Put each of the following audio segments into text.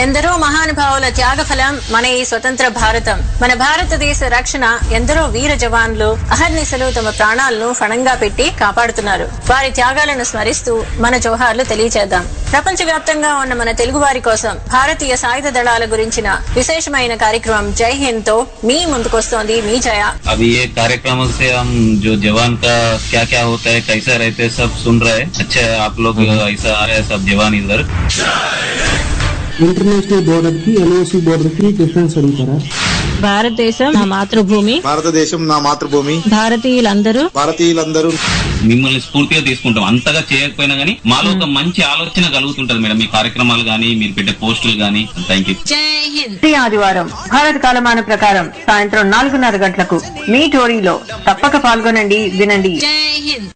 ఎందరో మహానుభావుల త్యాగఫలం మన ఈ స్వతంత్ర భారతం. మన భారతదేశ రక్షణ ఎందరో వీర జవాన్లు అహర్నిశలు తమ ప్రాణాలను ఫణంగా పెట్టి కాపాడుతున్నారు. వారి త్యాగాలను స్మరిస్తూ మన జోహార్లు తెలియచేద్దాం. ప్రపంచ వ్యాప్తంగా ఉన్న మన తెలుగు వారి కోసం భారతీయ సాయుధ దళాల గురించిన విశేషమైన కార్యక్రమం జై హింద్ తో మీ ముందుకొస్తోంది మీ జయ. अभी ये कार्यक्रम से हम जो जवान का क्या क्या होता है, कैसा रहते हैं, सब सुन रहे हैं. अच्छा है आप लोग ऐसा आ रहे हैं सब जवान इधर. ఇంటర్నేషనల్ బోర్డర్ కి ఎల్ఓసి బోర్డర్ కి డిఫరెన్స్ అడుగుతారా? భారతదేశం నా మాతృభూమి, భారతదేశం నా మాతృభూమి, భారతీయులందరూ మిమ్మల్ని స్ఫూర్తిగా తీసుకుంటాం. అంతగా చేయకపోయినా గానీ మాలో ఒక మంచి ఆలోచన కలుగుతుంటది మేడం, మీ కార్యక్రమాలు గానీ మీరు పెట్టే పోస్టులు గానీ. Thank you. ప్రతి ఆదివారం భారత కాలమాన ప్రకారం సాయంత్రం 4:30 గంటలకు మీ టోరీలో తప్పక పాల్గొనండి, వినండి. జై హింద్.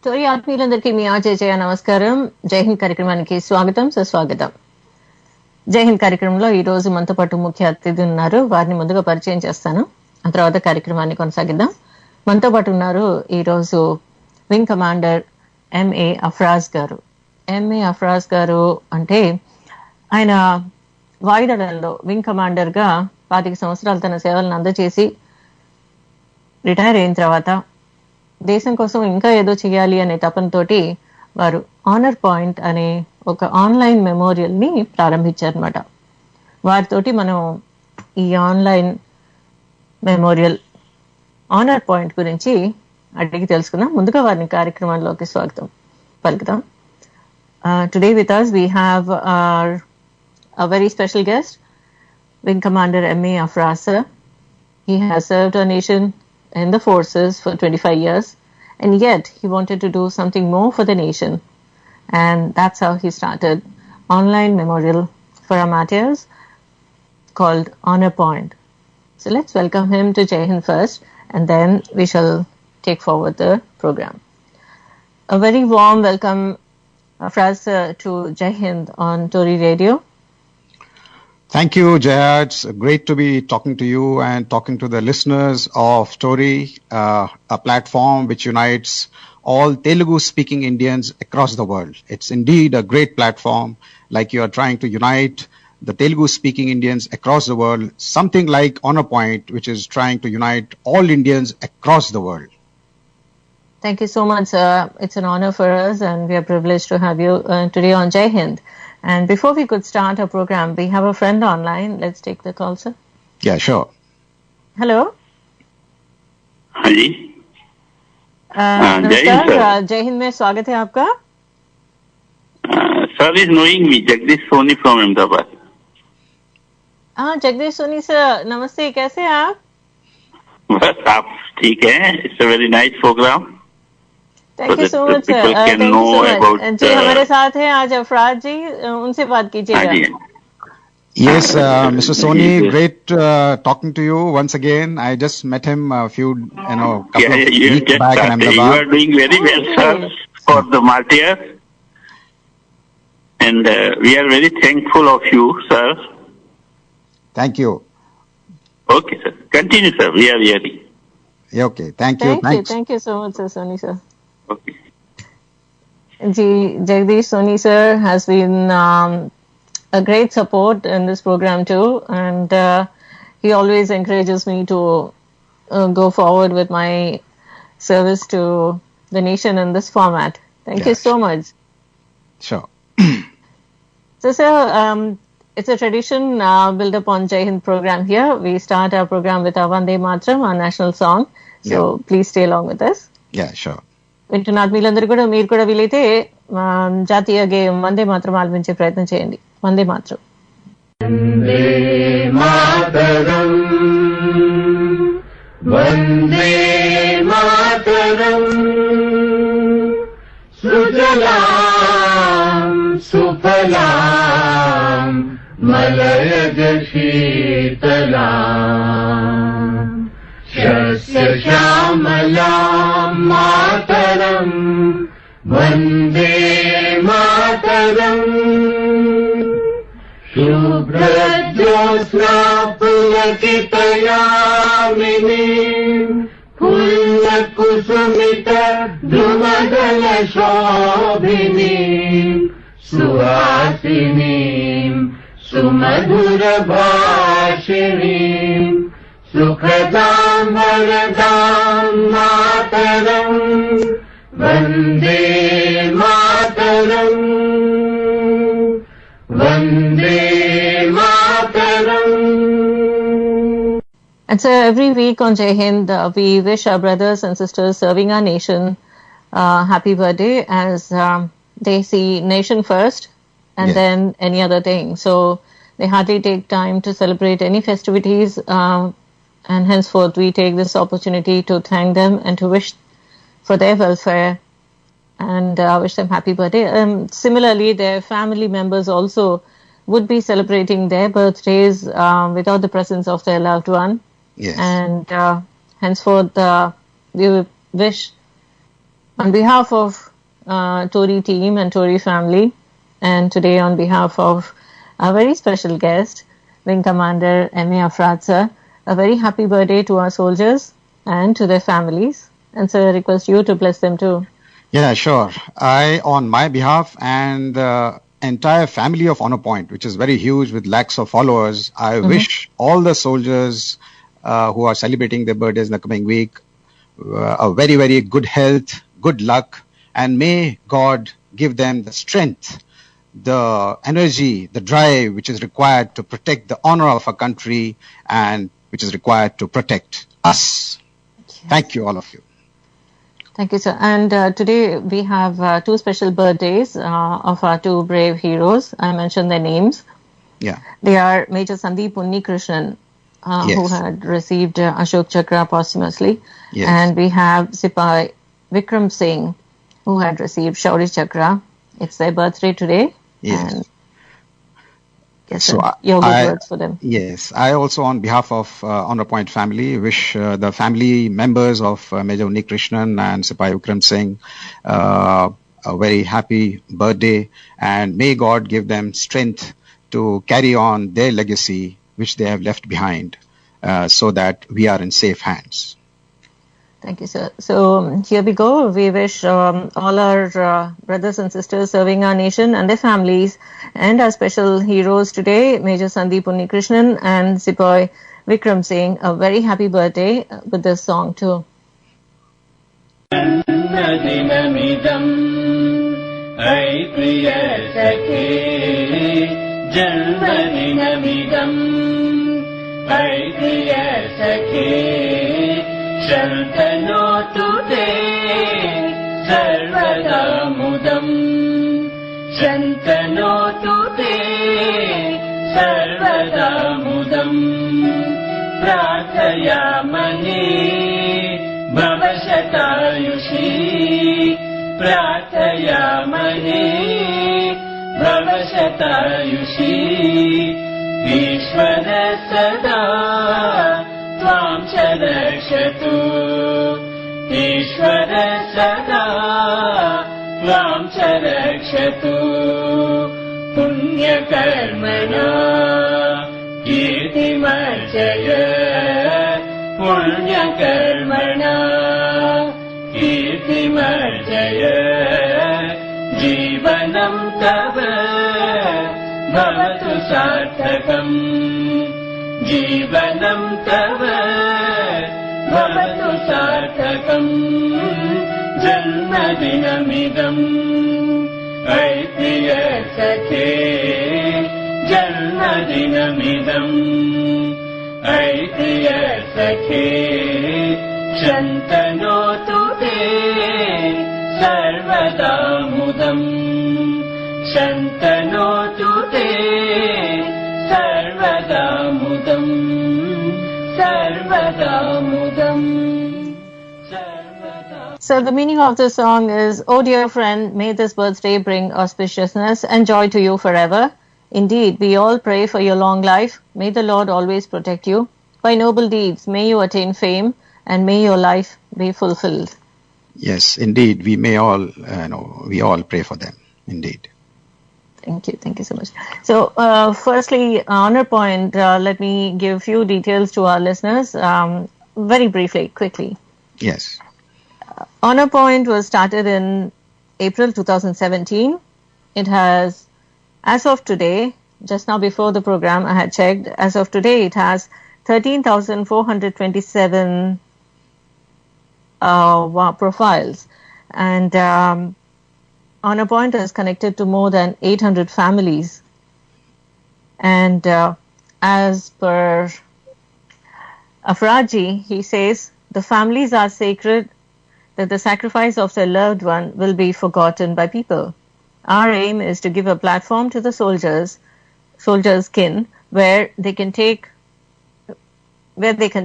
టోరీ ఆత్మీయులందరికీ మీ జయ నమస్కారం. జై హింద్ కార్యక్రమానికి స్వాగతం, సుస్వాగతం. జై హింద్ కార్యక్రమంలో ఈ రోజు మనతో పాటు ముఖ్య అతిథి ఉన్నారు. వారిని ముందుగా పరిచయం చేస్తాను, ఆ తర్వాత కార్యక్రమాన్ని కొనసాగిద్దాం. మనతో పాటు ఉన్నారు ఈ రోజు వింగ్ కమాండర్ ఎంఏ అఫ్రాజ్ గారు. ఎంఏ అఫ్రాజ్ గారు అంటే ఆయన వాయుదళంలో వింగ్ కమాండర్ గా 25 సంవత్సరాలు తన సేవలను అందజేసి రిటైర్ అయిన తర్వాత దేశం కోసం ఇంకా ఏదో చేయాలి అనే తపనతోటి వారు ఆనర్ పాయింట్ అనే ఒక ఆన్లైన్ మెమోరియల్ ని ప్రారంభించారనమాట. వారితోటి మనం ఈ ఆన్లైన్ మెమోరియల్ ఆనర్ పాయింట్ గురించి అడిగి తెలుసుకుందాం. ముందుగా వారిని కార్యక్రమంలోకి స్వాగతం పలుకుదాం. Today with us we have a very special guest, Wing Commander MA Afraz. He has served our nation in the forces for 25 years, and yet he wanted to do something more for the nation, and that's how he started online memorial for our martyrs called Honourpoint. So let's welcome him to Jai Hind first, and then we shall take forward the program. A very warm welcome, Afraz, to Jai Hind on Tori Radio. Thank you, Jaya. It's great to be talking to you and talking to the listeners of Tori, a platform which unites all Telugu-speaking Indians across the world. It's indeed a great platform, like you are trying to unite the Telugu-speaking Indians across the world, something like Honourpoint, which is trying to unite all Indians across the world. Thank you so much. It's an honor for us, and we are privileged to have you today on Jai Hind. And before we could start our program, we have a friend online. Let's take the call, sir. Yeah, sure. Hello. हाँ जी. नमस्कार, जय हिंद में स्वागत है आपका. Sir is knowing me, Jagdish Soni from Ahmedabad. हाँ, Jagdish Soni sir, नमस्ते. कैसे हैं आप? बस आप ठीक है. It's a very nice program. Thank you so much sir. Thank you so much. जी, हमारे साथ हैं आज अफराज जी, उनसे बात कीजिएगा. Yes, Mr. Soni, great talking to you once again. I just met him a few, couple of weeks back in Ahmedabad. You are doing very well, sir, for the Martyrs. And we are very thankful of you, sir. Thank you. Okay, sir. Continue, sir. We are ready. Yeah, okay. Thank you. Thank you so much, sir, Soni sir. Okay. Ji, Jagdish Soni sir has been a great support in this program too, and he always encourages me to go forward with my service to the nation in this format. Thank you so much. Sure. So, sir, it's a tradition built upon Jai Hind program here. We start our program with our Vande Mataram, our national song. So, please stay along with us. Yeah, sure. వింటున్న ఆత్మీయులందరూ కూడా మీరు కూడా వీలైతే జాతీయ గేయం వందే మాత్రం ఆలపించే ప్రయత్నం చేయండి. వందే మాత్రం. వందే మాతరం వందే మాతరం సుజలాం సుఫలాం మలయజ శీతలాం శస్య శ్యామలాం మాతరం వందే మాతరం శుభ్రజ్యోత్స్నా పులకితయామినీం పుల్లకుసుమిత ద్రుమదల శోభినీం సుహాసినీం సుమధుర భాషిణీం సుఖదాం వరదాం మాతరం Vande Mataram Vande Mataram. And so every week on Jai Hind, we wish our brothers and sisters serving our nation happy birthday, as they see nation first and then any other thing. So they hardly take time to celebrate any festivities, and henceforth we take this opportunity to thank them and to wish for their welfare and wish them happy birthday. Similarly, their family members also would be celebrating their birthdays without the presence of their loved one. Yes. And henceforth, we wish on behalf of Tori team and Tori family, and today on behalf of our very special guest, Wing Commander MA Afraz sir, a very happy birthday to our soldiers and to their families. And sir, I request you to bless them too. Yeah, sure. I, on my behalf and the entire family of Honourpoint, which is very huge with lakhs of followers, I wish all the soldiers who are celebrating their birthdays in the coming week a very, very good health, good luck, and may God give them the strength, the energy, the drive which is required to protect the honor of our country and which is required to protect us. Yes. Thank you, all of you. Thank you, sir. And today we have two special birthdays of our two brave heroes. I mentioned their names. Yeah. They are Major Sandeep Unnikrishnan, who had received Ashok Chakra posthumously. Yes. And we have Sipai Vikram Singh, who had received Shaurya Chakra. It's their birthday today. Yes. And yes, So your good words for them. Yes, I also, on behalf of Honourpoint family, wish the family members of Major Unnikrishnan and Sipai Vikram Singh a very happy birthday, and may God give them strength to carry on their legacy which they have left behind, so that we are in safe hands. Thank you, sir. So here we go. We wish all our brothers and sisters serving our nation and their families, and our special heroes today, Major Sandeep Unnikrishnan and Sipai Vikram Singh, a very happy birthday with this song too. शन्तनोतु ते सर्वदा मुदम् शन्तनोतु ते सर्वदा मुदम् प्रार्थयामहे भवशतायुषी प्रार्थयामहे भवशतायुषी ईश्वर सदा त्वां च रक्षतु ईश्वर सदा त्वां च रक्षतु पुण्यकर्मणा कीर्तिमर्जय पुण्यकर्मणा कीर्तिमर्जय जीवनं तव भवतु सार्थकम् जीवनं तव सार्थकम् जन्मदिनमिदम् ऐ प्रिय सखे जन्मदिनमिदम् ऐ प्रिय सखे शन्तनोतु ते सर्वदा मुदम् शन्तनोतु ते सर्वदा मुदम् सर्वदा मुदम् सर्वदा. So the meaning of the song is, "Oh dear friend, may this birthday bring auspiciousness and joy to you forever. Indeed, we all pray for your long life. May the Lord always protect you. By noble deeds, may you attain fame, and may your life be fulfilled." Yes, indeed, we may all, we all pray for them, indeed. Thank you so much. So, firstly, Honourpoint, let me give few details to our listeners, very briefly, quickly. Yes. Honourpoint was started in April 2017. It has, as of today, just now before the program I had checked, as of today it has 13,427 profiles, and Honourpoint is connected to more than 800 families. And as per Afraji, he says, the families are sacred, that the sacrifice of their loved one will be forgotten by people. Our aim is to give a platform to the soldiers' kin, where they can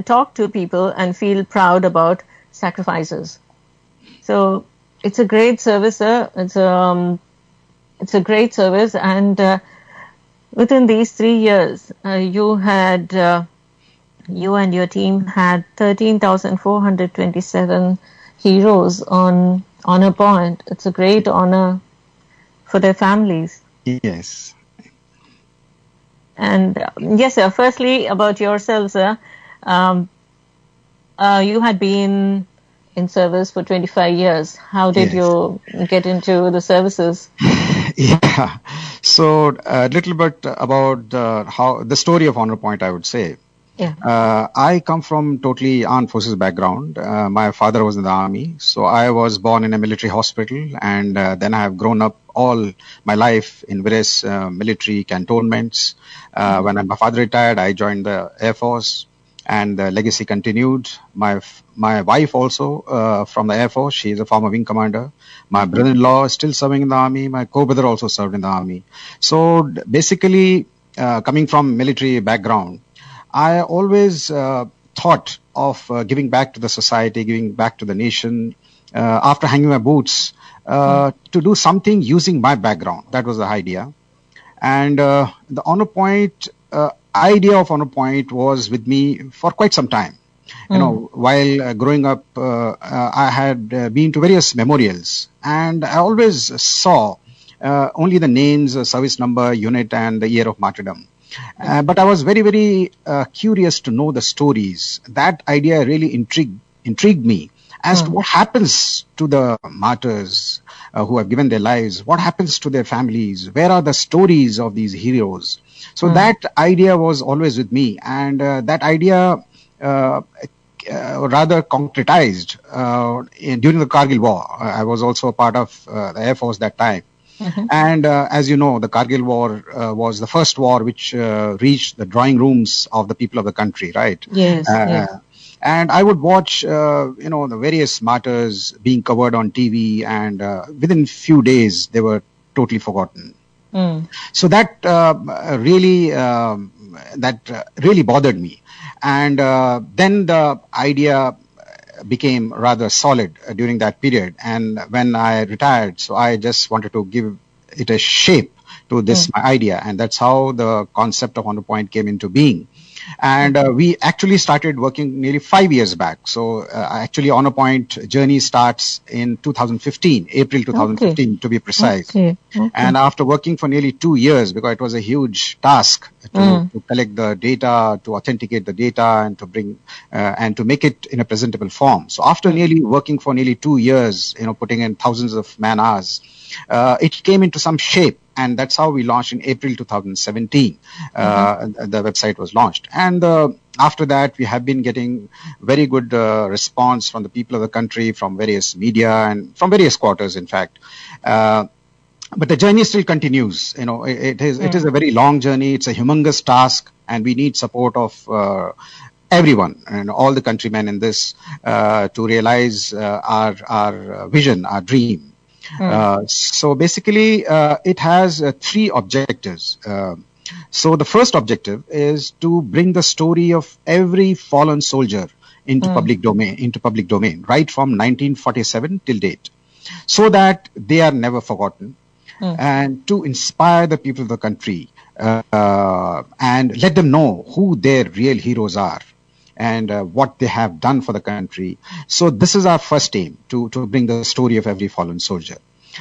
talk to people and feel proud about sacrifices. So it's a great service, sir. It's a great service, and within these 3 years, you and your team had 13,427 heroes on Honourpoint. It's a great honor for their families. Yes. And yes, sir. Firstly, about yourself, sir. You had been in service for 25 years. How did you get into the services? Yeah. So a little bit about the story of Honourpoint, I would say. Yeah. I come from totally armed forces background. My father was in the army, so I was born in a military hospital, and then I have grown up all my life in various military cantonments. When my father retired, I joined the Air Force, and the legacy continued. My wife also from the Air Force. She is a former wing commander. My brother-in-law is still serving in the army. My co-brother also served in the army. So basically, coming from military background, I always thought of giving back to the society, giving back to the nation, after hanging my boots, to do something using my background. That was the idea. And the Honourpoint, idea of Honourpoint was with me for quite some time. While growing up, I had been to various memorials, and I always saw only the names, service number, unit, and the year of martyrdom. But I was very, very curious to know the stories. That idea really intrigued me as to what happens to the martyrs who have given their lives. What happens to their families? Where are the stories of these heroes? So that idea was always with me, and that idea rather concretized during the Kargil War. I was also a part of the Air Force that time. And as you know, the Kargil War was the first war which reached the drawing rooms of the people of the country, right? Yes. And I would watch, the various martyrs being covered on TV, and within few days they were totally forgotten. So that really bothered me. And then the idea became rather solid during that period. And when I retired, so I just wanted to give it a shape to this my idea. And that's how the concept of Honourpoint came into being. And we actually started working nearly 5 years back. So actually Honourpoint journey starts in 2015, April 2015 to be precise. And after working for nearly 2 years, because it was a huge task to collect the data, to authenticate the data, and to bring and to make it in a presentable form. So after working for nearly 2 years, putting in thousands of man hours, it came into some shape. And that's how we launched in April 2017. The website was launched. And after that, we have been getting very good response from the people of the country, from various media and from various quarters, in fact. But the journey still continues. It is a very long journey. It's a humongous task, and we need support of everyone and all the countrymen in this to realize our vision, our dream. So basically, it has three objectives. So the first objective is to bring the story of every fallen soldier into public domain, right from 1947 till date, so that they are never forgotten, and to inspire the people of the country and let them know who their real heroes are and what they have done for the country. So this is our first aim, to bring the story of every fallen soldier.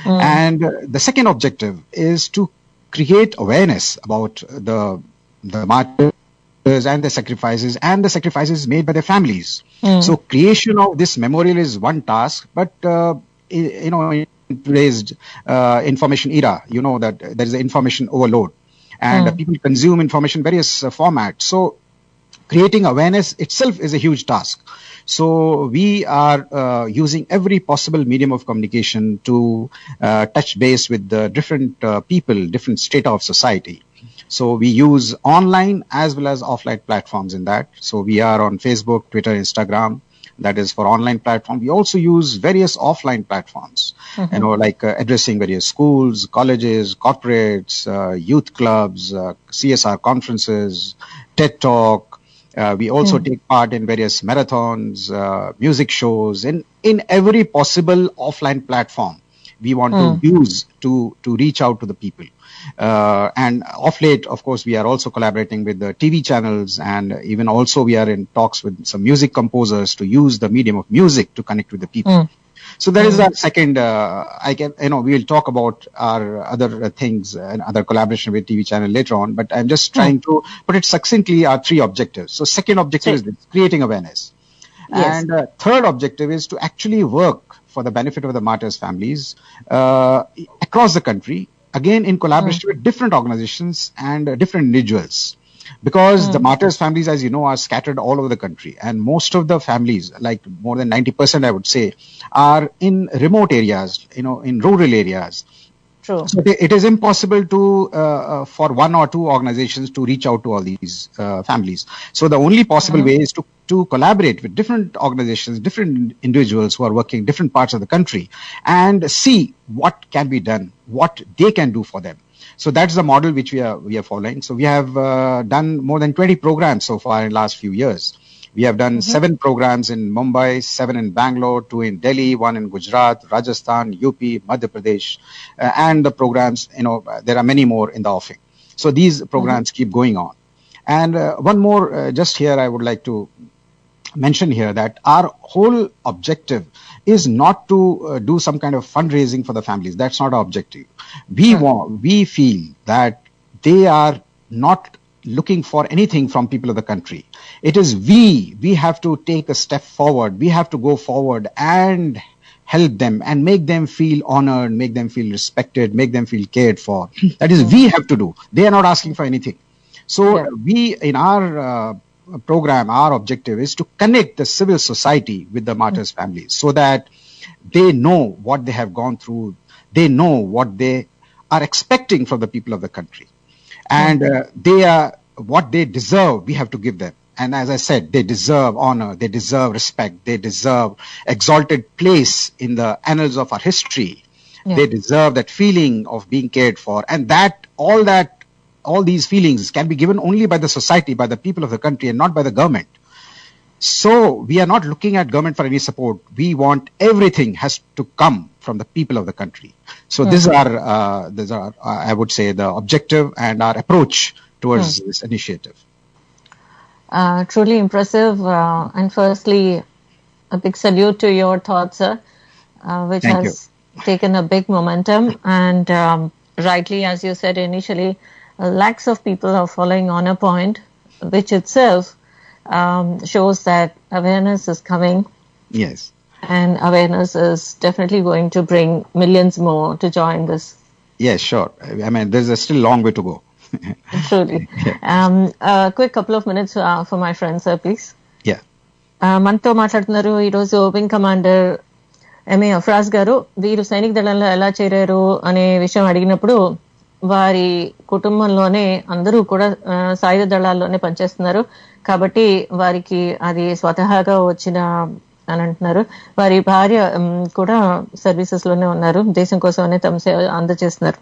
And the second objective is to create awareness about the martyrs and the sacrifices made by their families. So creation of this memorial is one task, but in today's information era, that there is an information overload, and people consume information in various formats. So creating awareness itself is a huge task. So we are using every possible medium of communication to touch base with the different people, different strata of society. So we use online as well as offline platforms in that. So we are on Facebook, Twitter, Instagram. That is for online platform. We also use various offline platforms, like addressing various schools, colleges, corporates, youth clubs, CSR conferences, TED Talk. We also take part in various marathons, music shows, in every possible offline platform we want to use to reach out to the people. And of late, of course, we are also collaborating with the TV channels, and even also we are in talks with some music composers to use the medium of music to connect with the people. So that is our second, we will talk about our other things and other collaboration with TV channel later on, but I'm just trying to put it succinctly, our three objectives. So second objective is this, creating awareness. Yes. And third objective is to actually work for the benefit of the martyrs' families across the country, again in collaboration with different organizations and different individuals. Because the martyrs' families, as you know, are scattered all over the country. And most of the families, like more than 90%, I would say, are in remote areas, in rural areas. True. So it is impossible to for one or two organizations to reach out to all these families. So the only possible way is to collaborate with different organizations, different individuals who are working in different parts of the country, and see what can be done, what they can do for them. So that's the model which we are following. So we have done more than 20 programs so far in the last few years. We have done 7 programs in Mumbai, 7 in Bangalore, 2 in Delhi, 1 in Gujarat, Rajasthan, UP, Madhya Pradesh, and the programs, there are many more in the offing. So these programs keep going on. And one more, just here I would like to mention here that our whole objective is not to do some kind of fundraising for the families. That's not our objective. We feel that they are not looking for anything from people of the country. It is we have to take a step forward. We have to go forward and help them and make them feel honored, make them feel respected, make them feel cared for. That is we have to do. They are not asking for anything. So we, in our program, our objective is to connect the civil society with the martyrs' families so that they know what they have gone through. They know what they are expecting from the people of the country. And they are what they deserve, we have to give them. And as I said, they deserve honor, they deserve respect, they deserve exalted place in the annals of our history. They deserve that feeling of being cared for. And all these feelings can be given only by the society, by the people of the country, and not by the government. So we are not looking at government for any support. We want everything has to come from the people of the country. So these are, I would say, the objective and our approach towards this initiative. Truly impressive. And firstly, a big salute to your thoughts, sir, which has taken a big momentum. And rightly, as you said initially, lakhs of people are following Honourpoint, which itself shows that awareness is coming. Yes. And awareness is definitely going to bring millions more to join this Yes, sure. I mean, there's a still long way to go. Truly. A quick couple of minutes for my friends, sir, please. Yeah. మనతో మాట్లాడుతున్నారు ఈరోజు wing commander MA అఫ్రాజ్ గారు. వీరు సైనిక దళంలో ఎలా చేరారు అనే విషయం అడిగినప్పుడు వారి కుటుంబంలోనే అందరూ కూడా సాయుధ దళాల్లోనే పనిచేస్తున్నారు కాబట్టి వారికి అది స్వతహాగా వచ్చిన అని అంటున్నారు. వారి భార్య కూడా సర్వీసెస్ లోనే ఉన్నారు, దేశం కోసమనే తమ సేవ అందజేస్తున్నారు.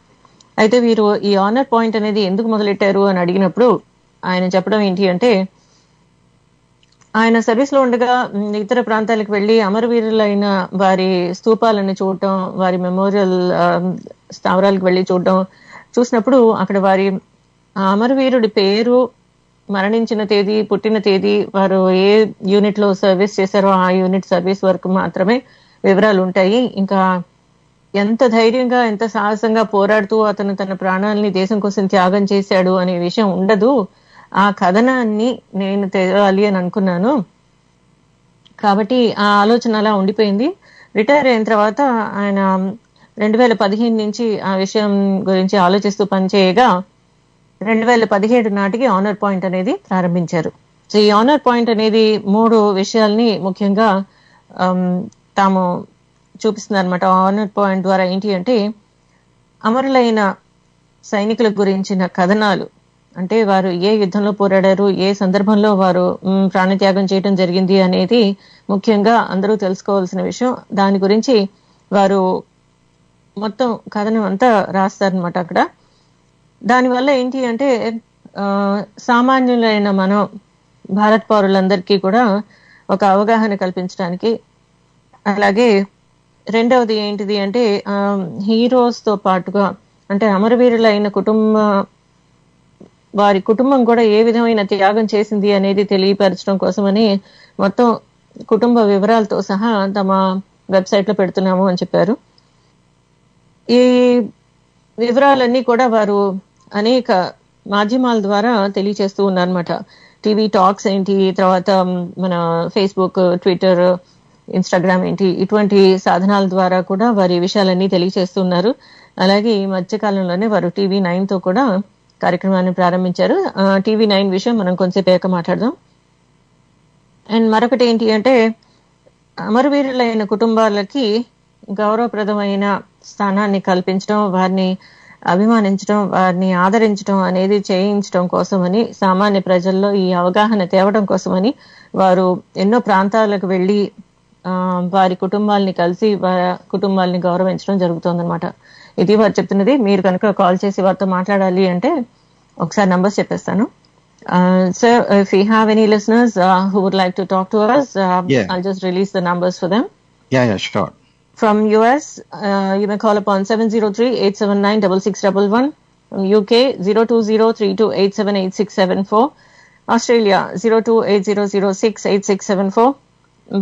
అయితే వీరు ఈ ఆనర్ పాయింట్ అనేది ఎందుకు మొదలెట్టారు అని అడిగినప్పుడు ఆయన చెప్పడం ఏంటి అంటే, ఆయన సర్వీస్ లో ఉండగా ఇతర ప్రాంతాలకు వెళ్లి అమరవీరులైన వారి స్తూపాలను చూడటం, వారి మెమోరియల్ స్థావరాలకు వెళ్లి చూసినప్పుడు అక్కడ వారి అమరవీరుడి పేరు, మరణించిన తేదీ, పుట్టిన తేదీ, వారు ఏ యూనిట్ లో సర్వీస్ చేశారో ఆ యూనిట్ సర్వీస్ వరకు మాత్రమే వివరాలు ఉంటాయి. ఇంకా ఎంత ధైర్యంగా ఎంత సాహసంగా పోరాడుతూ అతను తన ప్రాణాలని దేశం కోసం త్యాగం చేశాడు అనే విషయం ఉండదు. ఆ కథనాన్ని నేను తెలియాలి అని అనుకున్నాను కాబట్టి ఆ ఆలోచన అలా ఉండిపోయింది. రిటైర్ అయిన తర్వాత ఆయన 2015 నుంచి ఆ విషయం గురించి ఆలోచిస్తూ పనిచేయగా 2017 నాటికి ఆనర్ పాయింట్ అనేది ప్రారంభించారు. సో ఈ ఆనర్ పాయింట్ అనేది 3 విషయాల్ని ముఖ్యంగా తాము చూపిస్తున్నారు అనమాట. ఆనర్ పాయింట్ ద్వారా ఏంటి అంటే, అమరులైన సైనికుల గురించిన కథనాలు, అంటే వారు ఏ యుద్ధంలో పోరాడారు, ఏ సందర్భంలో వారు ప్రాణత్యాగం చేయడం జరిగింది అనేది ముఖ్యంగా అందరూ తెలుసుకోవాల్సిన విషయం. దాని గురించి వారు మొత్తం కథనం అంతా రాస్తారనమాట అక్కడ. దానివల్ల ఏంటి అంటే సామాన్యులైన మనం భారత్ పౌరులందరికీ కూడా ఒక అవగాహన కల్పించడానికి, అలాగే రెండవది ఏంటిది అంటే హీరోస్ తో పాటుగా అంటే అమరవీరులైన వారి కుటుంబం కూడా ఏ విధమైన త్యాగం చేసింది అనేది తెలియపరచడం కోసమని మొత్తం కుటుంబ వివరాలతో సహా తమ వెబ్సైట్ లో పెడుతున్నాము అని చెప్పారు. ఈ వివరాలన్నీ కూడా వారు అనేక మాధ్యమాల ద్వారా తెలియచేస్తూ ఉన్నారన్నమాట. టీవీ టాక్స్ ఏంటి, తర్వాత మన ఫేస్బుక్, ట్విట్టర్, ఇన్స్టాగ్రామ్ ఏంటి, ఇటువంటి సాధనాల ద్వారా కూడా వారి విషయాలన్నీ తెలియచేస్తున్నారు. అలాగే ఈ మధ్యకాలంలోనే వారు TV9 తో కూడా కార్యక్రమాన్ని ప్రారంభించారు. TV9 విషయం మనం కొంచెంసేపు మాట్లాడదాం. అండ్ మరొకటి ఏంటి అంటే, అమరవీరులైన కుటుంబాలకి గౌరవప్రదమైన స్థానాన్ని కల్పించడం, వారిని అభిమానించడం, వారిని ఆదరించడం అనేది చేయించడం కోసమని, సామాన్య ప్రజల్లో ఈ అవగాహన తేవడం కోసమని వారు ఎన్నో ప్రాంతాలకు వెళ్ళి వారి కుటుంబాలని కలిసి వారి కుటుంబాలని గౌరవించడం జరుగుతుందన్నమాట. ఇది వారు చెప్తున్నది. మీరు కనుక కాల్ చేసి వారితో మాట్లాడాలి అంటే ఒకసారి నంబర్స్ చెప్పేస్తాను. So if we have any listeners who would like to talk to us, I'll just release the numbers for them. Yeah, sure. From US, you may call upon 703-879-6611. From UK, 020-3287-8674. Australia, 028006-8674.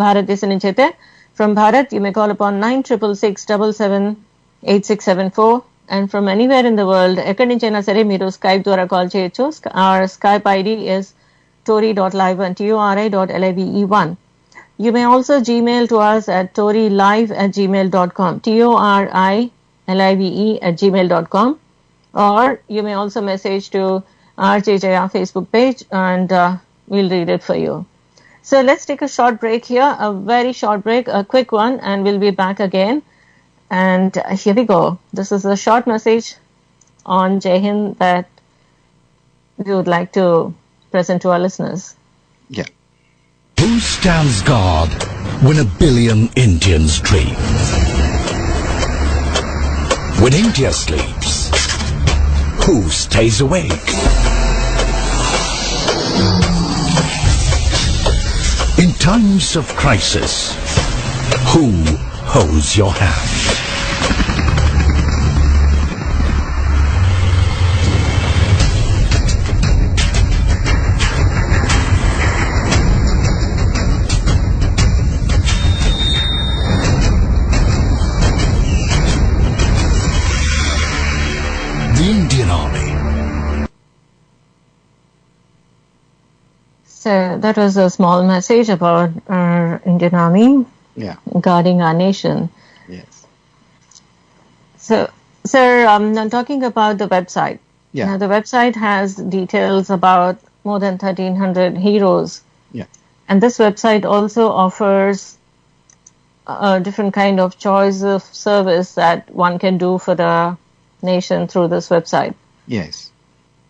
భారతదేశం నుంచి అయితే from Bharat you may call upon 9667778674. And from anywhere in the world, ఎక్కడి నుంచి అయినా సరే మీరు Skype ద్వారా call చేయొచ్చు. our Skype ID is tori.live and tori.live1. You may also Gmail to us at torilive@gmail.com, torilive@gmail.com, or you may also message to RJ Jaya Facebook page and we'll read it for you. So let's take a short break here, a very short break, a quick one, and we'll be back again. And here we go. This is a short message on Hind that we would like to present to our listeners. Yeah. Who stands guard when a billion Indians dream? When India sleeps, who stays awake? In times of crisis, who holds your hand? The Indian Army. So that was a small message about our Indian Army Yeah. guarding our nation. Yes. So Sir, I'm talking about the website. Yeah. Now, the website has details about more than 1,300 heroes. Yeah. And this website also offers a different kind of choice of service that one can do for the nation through this website. Yes.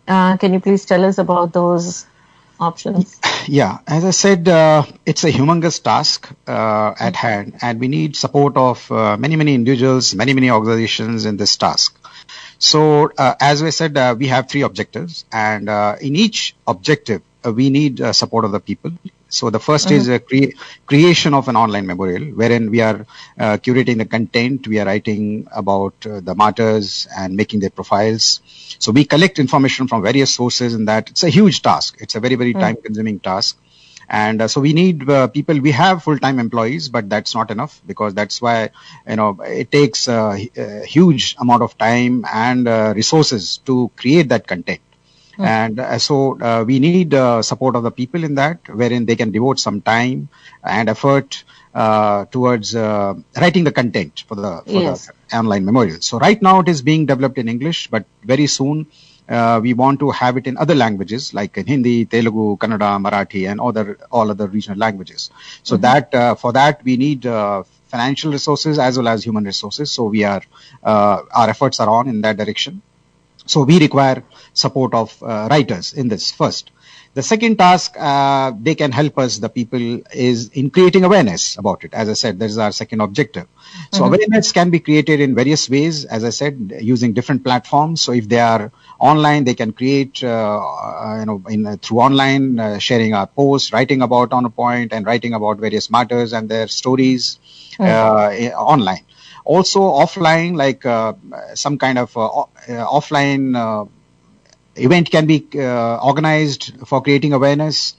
Can you please tell us about those options? Yeah, as I said, it's a humongous task at hand, and we need support of many, many individuals, many, many organizations in this task. So, as I said, we have 3 objectives, and in each objective, we need support of the people. So the first is a creation of an online memorial, wherein we are curating the content, we are writing about the martyrs and making their profiles. So we collect information from various sources, and that it's a huge task. It's a very, very time-consuming task. And so we need people. We have full-time employees, but that's not enough, because that's why, it takes a huge amount of time and resources to create that content. And so we need support of the people in that, wherein they can devote some time and effort towards writing the content for the online memorial. So right now it is being developed in English, but very soon we want to have it in other languages like in Hindi, Telugu, Kannada, Marathi, and all other regional languages. So that for that we need financial resources as well as human resources. So we are our efforts are on in that direction. So we require support of writers in this first. The second task they can help us, the people, is in creating awareness about it. As I said, that is our second objective. So awareness can be created in various ways, as I said, using different platforms. So if they are online, they can create, through online, sharing our posts, writing about Honourpoint and writing about various martyrs and their stories online. Also offline, like some kind of offline event can be organized for creating awareness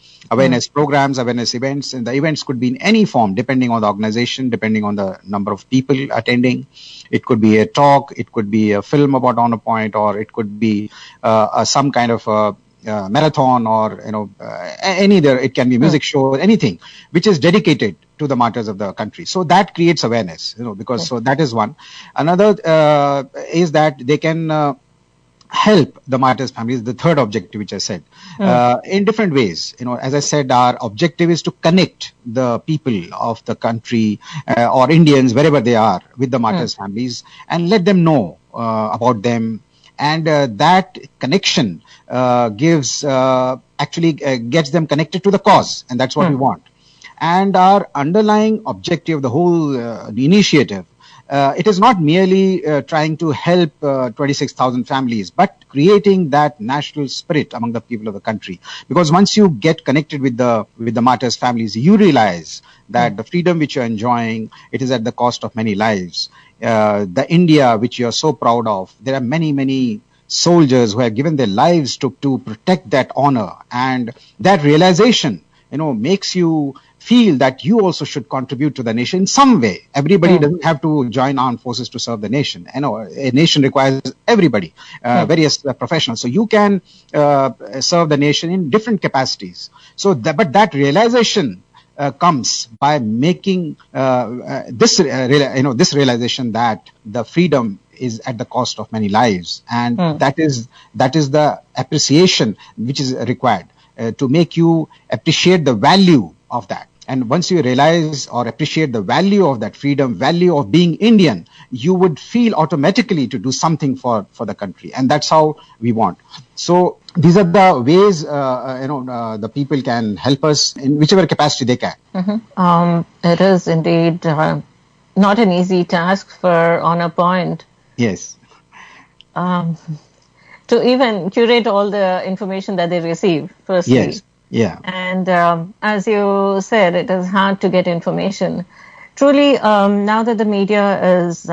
programs, awareness events, and the events could be in any form depending on the organization, depending on the number of people attending. It could be a talk, it could be a film about Honourpoint, or it could be some kind of marathon, or any other. It can be music show, anything which is dedicated to the martyrs of the country. So that creates awareness, because so that is one. Another is that they can help the martyrs' families, the third objective which I said, in different ways. As I said, our objective is to connect the people of the country or Indians, wherever they are, with the martyrs' families, and let them know about them. And that connection gets them connected to the cause, and that's what we want. And our underlying objective, the whole initiative, it is not merely trying to help 26,000 families, but creating that national spirit among the people of the country. Because once you get connected with the martyrs' families, you realize that the freedom which you're enjoying, it is at the cost of many lives. The India which you're so proud of, there are many, many soldiers who have given their lives to protect that honor. And that realization, makes you feel that you also should contribute to the nation in some way. Everybody doesn't have to join armed forces to serve the nation. A nation requires everybody, various professionals. So you can serve the nation in different capacities. So, but that realization comes by making this realization that the freedom is at the cost of many lives, and that is the appreciation which is required to make you appreciate the value of that. And once you realize or appreciate the value of that freedom, value of being Indian, you would feel automatically to do something for the country. And that's how we want. So these are the ways, the people can help us in whichever capacity they can. It is indeed not an easy task for Honourpoint. Yes. To even curate all the information that they receive, firstly. Yes. Yeah. And as you said, it is hard to get information. Truly, now that the media is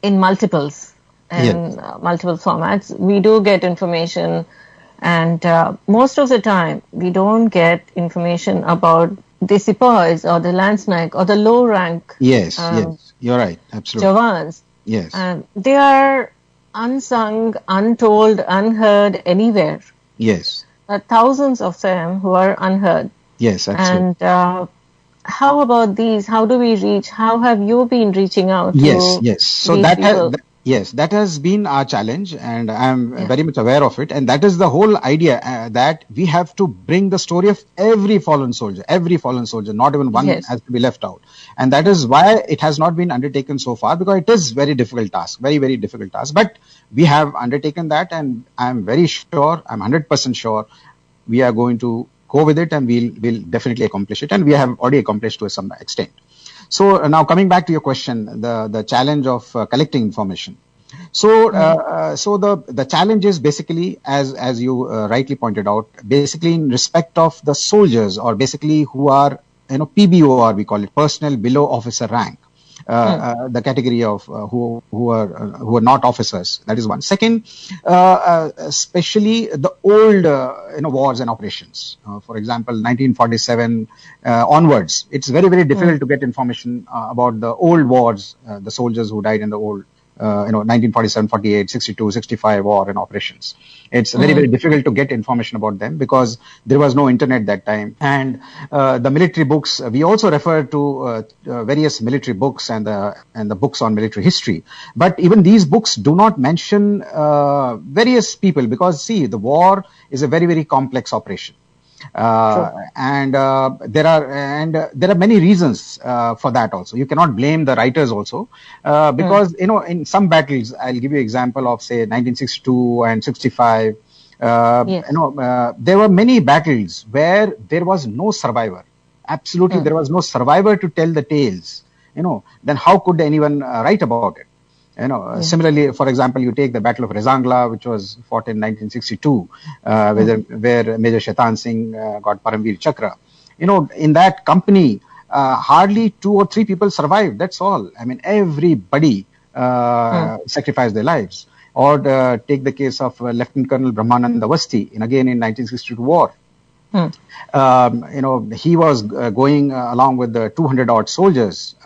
in multiples and multiple formats, we do get information. And most of the time, we don't get information about the sepoys or the landsnaik or the low rank. Yes, you're right. Absolutely. Jawans. Yes. They are unsung, untold, unheard anywhere. Yes. Thousands of them who are unheard. Yes, absolutely. And how about these? How do we reach? How have you been reaching out to Yes. So these that people? Yes, that has been our challenge, and I'm very much aware of it. And that is the whole idea, that we have to bring the story of every fallen soldier, not even one has to be left out. And that is why it has not been undertaken so far, because it is very difficult task, very, very difficult task. But we have undertaken that, and I'm very sure, I'm 100% sure we are going to go with it, and we'll definitely accomplish it. And we have already accomplished to some extent. So now coming back to your question, the challenge of collecting information. So the challenge is basically, as you rightly pointed out, basically in respect of the soldiers, or basically who are, PBOR, we call it, personnel below officer rank. The category of who are not officers. That is one. Second, especially the old wars and operations. For example, 1947 onwards, it's very, very difficult to get information about the old wars, the soldiers who died in the old 1947, 48, 62, 65 war and operations. It's very, very difficult to get information about them because there was no internet that time. And the military books, we also refer to various military books and the books on military history. But even these books do not mention various people, because see, the war is a very, very complex operation. And there are many reasons for that also. You cannot blame the writers also, because in some battles, I'll give you an example of, say, 1962 and 65. There were many battles where there was no survivor. Absolutely, there was no survivor to tell the tales. Then how could anyone write about it? Similarly, for example, you take the Battle of Rezangla, which was fought in 1962, where Major Shaitan Singh got Paramveer Chakra. In that company, hardly 2 or 3 people survived. That's all. I mean, everybody sacrificed their lives. Or take the case of Lieutenant Colonel Brahmanand Awasthi, again in 1962 war. He was going along with the 200 odd soldiers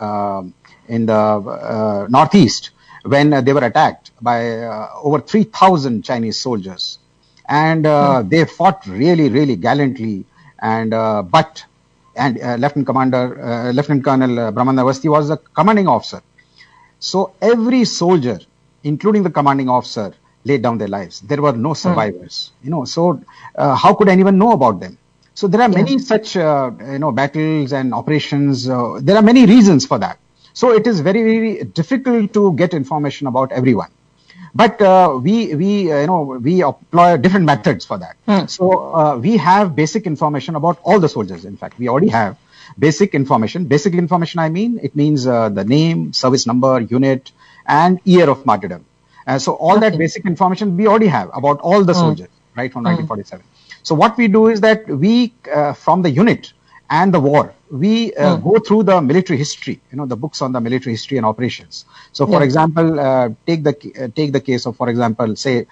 in the northeast, when they were attacked by over 3,000 Chinese soldiers. And they fought really, really gallantly. And Lieutenant Colonel Brahman Avasti was the commanding officer. So every soldier, including the commanding officer, laid down their lives. There were no survivors. So how could anyone know about them? So there are many such battles and operations. There are many reasons for that. So it is very, very difficult to get information about everyone. But we employ different methods for that. So we have basic information about all the soldiers. In fact, we already have basic information. Basic information, it means the name, service number, unit, and year of martyrdom. So all that basic information we already have about all the soldiers, right, from 1947. So what we do is that we, from the unit and the war, we go through the military history, the books on the military history and operations. So, for example, take the case of, for example, say,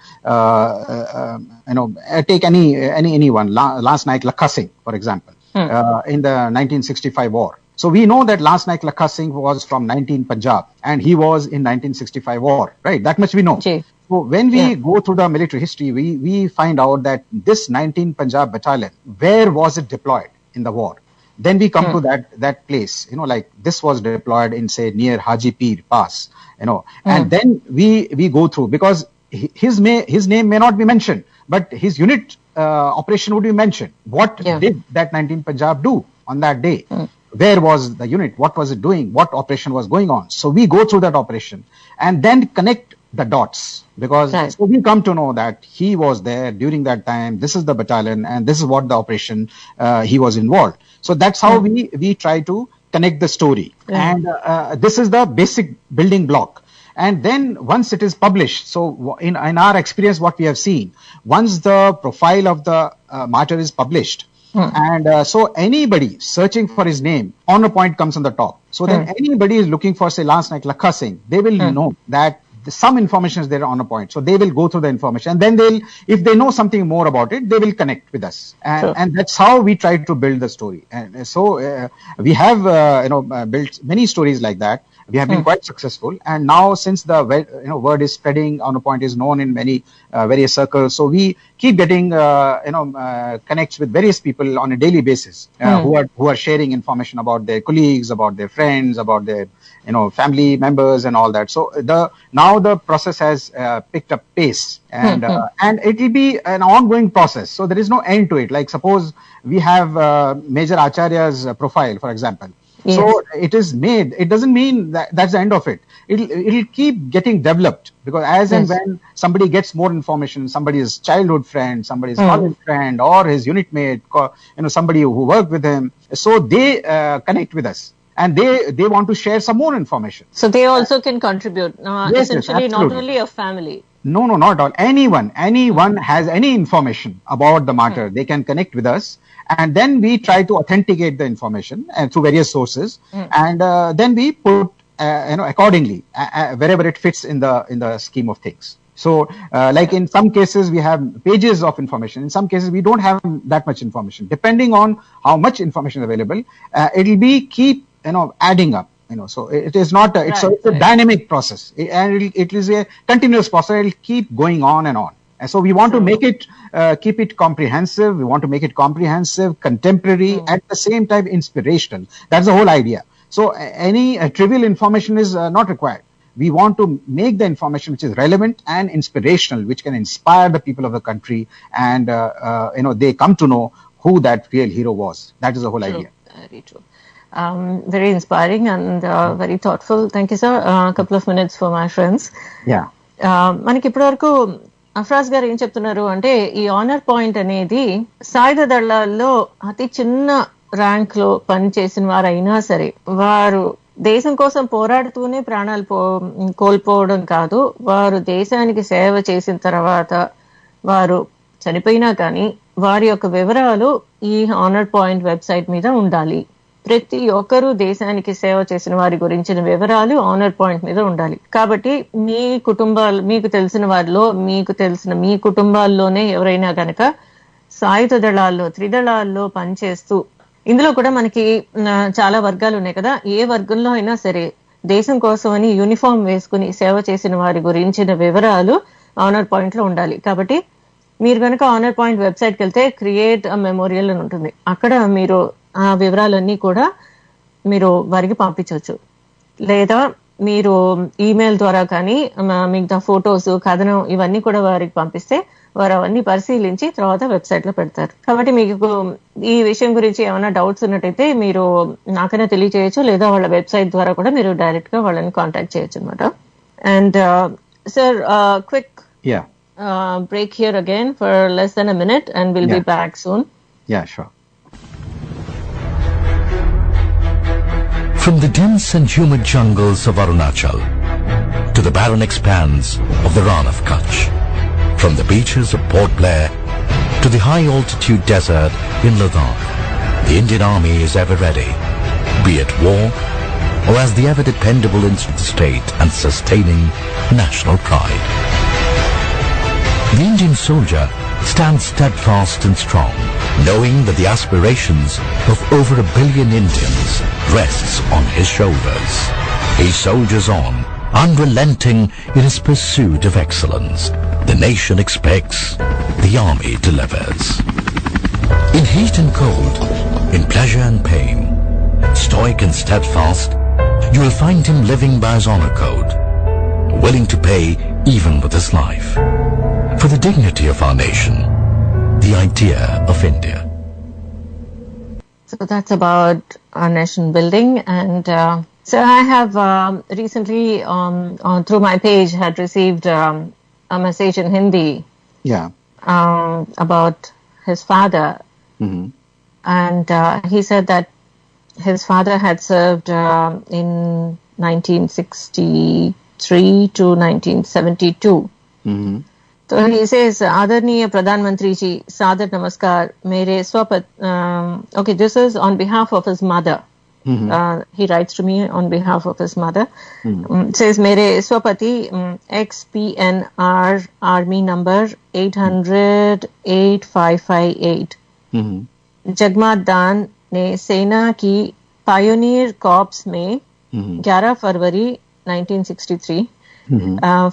take anyone, Lance Naik Lakha Singh, for example, in the 1965 war. So we know that Lance Naik Lakha Singh was from 19 Punjab, and he was in 1965 war, right? That much we know. So when we go through the military history, we find out that this 19 Punjab battalion, where was it deployed in the war? Then we come to that place, like this was deployed in, say, near Haji Pir Pass, and then we go through, because his name may not be mentioned, but his unit operation would be mentioned. What did that 19 Punjab do on that day? Where was the unit? What was it doing? What operation was going on? So we go through that operation and then connect the dots, because so we come to know that he was there during that time. This is the battalion, and this is what the operation he was involved. So that's how we try to connect the story. And this is the basic building block. And then once it is published, so in our experience, what we have seen, once the profile of the martyr is published, and so anybody searching for his name, Honourpoint comes on the top. So then anybody is looking for, say, Lance Naik Lakha Singh, they will know that some information is there on a point. So they will go through the information, and then if they know something more about it, they will connect with us. And that's how we try to build the story. And so we have built many stories like that, We have been quite successful, and now since the word is spreading, Honourpoint is known in many various circles. So we keep getting connects with various people on a daily basis who are sharing information about their colleagues, about their friends, about their family members and all that. So now the process has picked up pace, and it will be an ongoing process. So there is no end to it. Like suppose we have Major Acharya's profile, for example. Yes. So it is made. It doesn't mean that that's the end of it. It'll keep getting developed, because as and when somebody gets more information, somebody's childhood friend, somebody's college friend, or his unit mate, somebody who worked with him, so they connect with us. And they want to share some more information. So they also can contribute. Yes, essentially, not only a family. No, not all. Anyone has any information about the matter, they can connect with us. And then we try to authenticate the information through various sources, and then we put accordingly wherever it fits in the scheme of things. So, like in some cases we have pages of information. In some cases we don't have that much information. Depending on how much information is available, it will be keep adding up. So it is not. It's a dynamic process, and it is a continuous process. It will keep going on and on. And so we want to make it, keep it comprehensive. We want to make it comprehensive, contemporary, at the same time inspirational. That's the whole idea. So any trivial information is not required. We want to make the information which is relevant and inspirational, which can inspire the people of the country, and they come to know who that real hero was. That is the whole idea. Very true. Very inspiring and very thoughtful. Thank you, sir. A couple of minutes for my friends. Yeah. మనకి ఇప్పటివరకు అఫ్రాజ్ గారు ఏం చెప్తున్నారు అంటే, ఈ honour point అనేది సాయుధ దళాల్లో అతి చిన్న ర్యాంక్ లో పనిచేసిన వారు అయినా సరే, వారు దేశం కోసం పోరాడుతూనే ప్రాణాలు కోల్పోవడం కాదు, వారు దేశానికి సేవ చేసిన తర్వాత వారు చనిపోయినా కానీ వారి యొక్క వివరాలు ఈ ఆనర్ పాయింట్ వెబ్సైట్ మీద ఉండాలి. ప్రతి ఒక్కరూ దేశానికి సేవ చేసిన వారి గురించిన వివరాలు ఆనర్ పాయింట్ మీద ఉండాలి. కాబట్టి మీ కుటుంబాలు, మీకు తెలిసిన వారిలో, మీకు తెలిసిన మీ కుటుంబాల్లోనే ఎవరైనా గనక సాయుధ దళాల్లో, త్రిదళాల్లో పనిచేస్తూ, ఇందులో కూడా మనకి చాలా వర్గాలు ఉన్నాయి కదా, ఏ వర్గంలో అయినా సరే దేశం కోసం అని యూనిఫామ్ వేసుకుని సేవ చేసిన వారి గురించిన వివరాలు ఆనర్ పాయింట్ లో ఉండాలి. కాబట్టి మీరు కనుక ఆనర్ పాయింట్ వెబ్సైట్కి వెళ్తే క్రియేట్ అ మెమోరియల్ అని ఉంటుంది. అక్కడ మీరు ఆ వివరాలన్నీ కూడా మీరు వారికి పంపించవచ్చు. లేదా మీరు ఈమెయిల్ ద్వారా కానీ మిగతా ఫొటోస్, కథనం ఇవన్నీ కూడా వారికి పంపిస్తే వారు అవన్నీ పరిశీలించి తర్వాత వెబ్సైట్ లో పెడతారు. కాబట్టి మీకు ఈ విషయం గురించి ఏమైనా డౌట్స్ ఉన్నట్టయితే మీరు నాకైనా తెలియజేయచ్చు, లేదా వాళ్ళ వెబ్సైట్ ద్వారా కూడా మీరు డైరెక్ట్ గా వాళ్ళని కాంటాక్ట్ చేయొచ్చు అనమాట. And sir, quick break here again for less than a minute, and we'll be back soon. Yeah, sure. From the dense and humid jungles of Arunachal to the barren expanse of the Rann of Kutch, from the beaches of Port Blair to the high-altitude desert in Ladakh, the Indian Army is ever ready, be it war or as the ever-dependable instrument of the state and sustaining national pride. The Indian soldier stands steadfast and strong, knowing that the aspirations of over 1 billion Indians rests on his shoulders. He soldiers on, unrelenting in his pursuit of excellence. The nation expects, the army delivers. In heat and cold, in pleasure and pain, stoic and steadfast, you will find him living by his honor code, willing to pay even with his life, for the dignity of our nation, the idea of India. So that's about our nation building. And so I have recently through my page had received a message in Hindi about his father. And he said that his father had served in 1963 to 1972. So he says, Adarniya Pradhan Mantri ji, Sadar Namaskar, mere swapat. Okay, this is on behalf of his mother. He writes to me on behalf of his mother. Says, mere swapati, XPNR Army number 800-8558. जगमात दान ने सेना की pioneer corps में 11 फरवरी 1963